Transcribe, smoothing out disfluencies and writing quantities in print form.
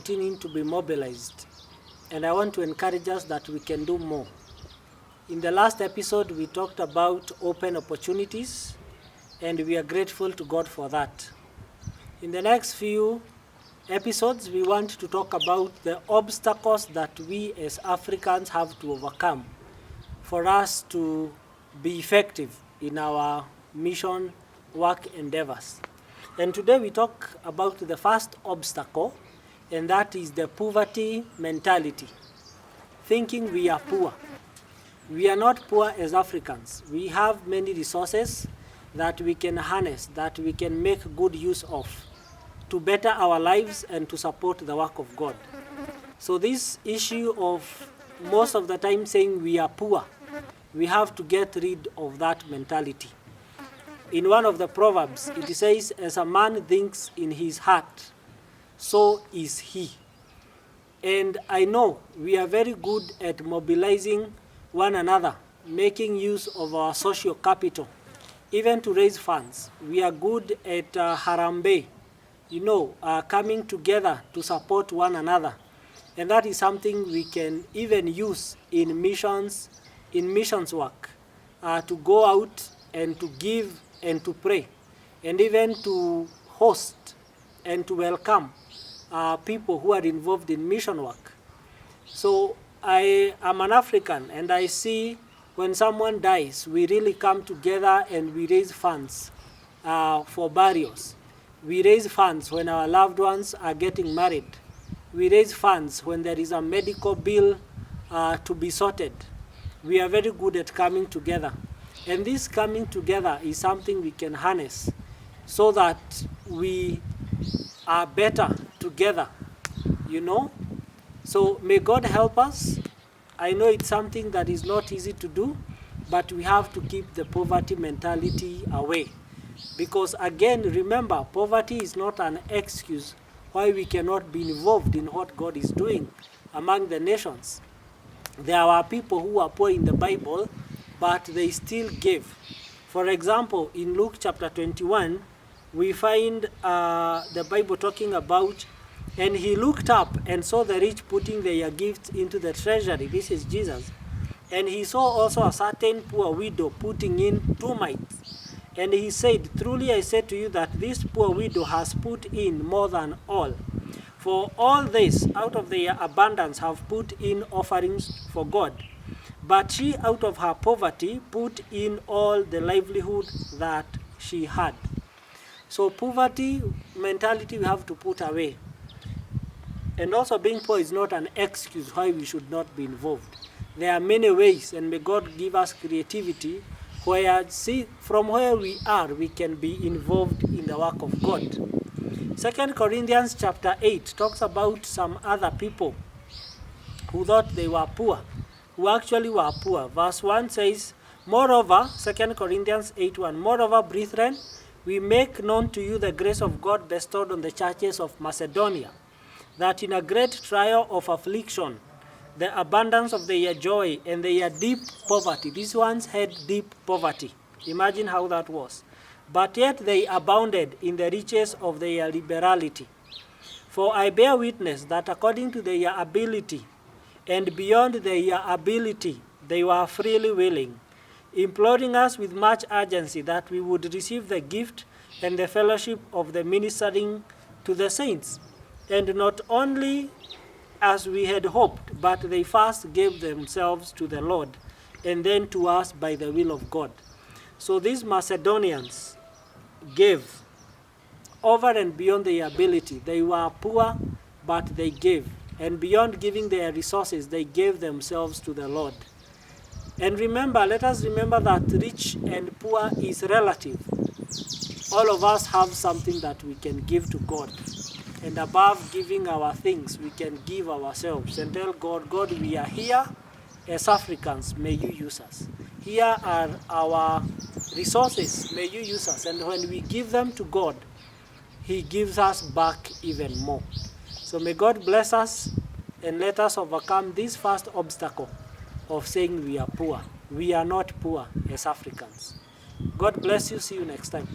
continuing to be mobilized, and I want to encourage us that we can do more. In the last episode, we talked about open opportunities, and we are grateful to God for that. In the next few episodes, we want to talk about the obstacles that we as Africans have to overcome for us to be effective in our mission work endeavors. And today we talk about the first obstacle, and that is the poverty mentality. Thinking we are poor. We are not poor as Africans. We have many resources that we can harness, that we can make good use of to better our lives and to support the work of God. So this issue of most of the time saying we are poor, we have to get rid of that mentality. In one of the Proverbs, it says, as a man thinks in his heart, so is he. And I know we are very good at mobilizing one another, making use of our social capital, even to raise funds. We are good at Harambee, coming together to support one another. And that is something we can even use in missions work, to go out and to give and to pray, and even to host and to welcome people who are involved in mission work. So I am an African, and I see when someone dies, we really come together and we raise funds for burials. We raise funds when our loved ones are getting married. We raise funds when there is a medical bill to be sorted. We are very good at coming together. And this coming together is something we can harness so that we are better together, So may God help us. I know it's something that is not easy to do, but we have to keep the poverty mentality away. Because again, remember, poverty is not an excuse why we cannot be involved in what God is doing among the nations. There are people who are poor in the Bible, but they still give. For example, in Luke chapter 21, we find the Bible talking about, and he looked up and saw the rich putting their gifts into the treasury. This is Jesus. And he saw also a certain poor widow putting in 2 mites. And he said, truly I say to you that this poor widow has put in more than all. For all this, out of their abundance, have put in offerings for God. But she, out of her poverty, put in all the livelihood that she had. So poverty mentality we have to put away. And also being poor is not an excuse why we should not be involved. There are many ways, and may God give us creativity where, from where we are, we can be involved in the work of God. 2 Corinthians chapter 8 talks about some other people who thought they were poor, who actually were poor. Verse 1 says, moreover, 2 Corinthians 8:1, moreover, brethren, we make known to you the grace of God bestowed on the churches of Macedonia, that in a great trial of affliction, the abundance of their joy and their deep poverty, these ones had deep poverty. Imagine how that was. But yet they abounded in the riches of their liberality. For I bear witness that according to their ability and beyond their ability, they were freely willing, imploring us with much urgency that we would receive the gift and the fellowship of the ministering to the saints. And not only as we had hoped, but they first gave themselves to the Lord, and then to us by the will of God. So these Macedonians gave over and beyond their ability. They were poor, but they gave. And beyond giving their resources, they gave themselves to the Lord. And remember, let us remember that rich and poor is relative. All of us have something that we can give to God. And above giving our things, we can give ourselves and tell God, God, we are here as Africans, may you use us. Here are our resources, may you use us. And when we give them to God, he gives us back even more. So may God bless us and let us overcome this first obstacle of saying we are poor. We are not poor as Africans. God bless you. See you next time.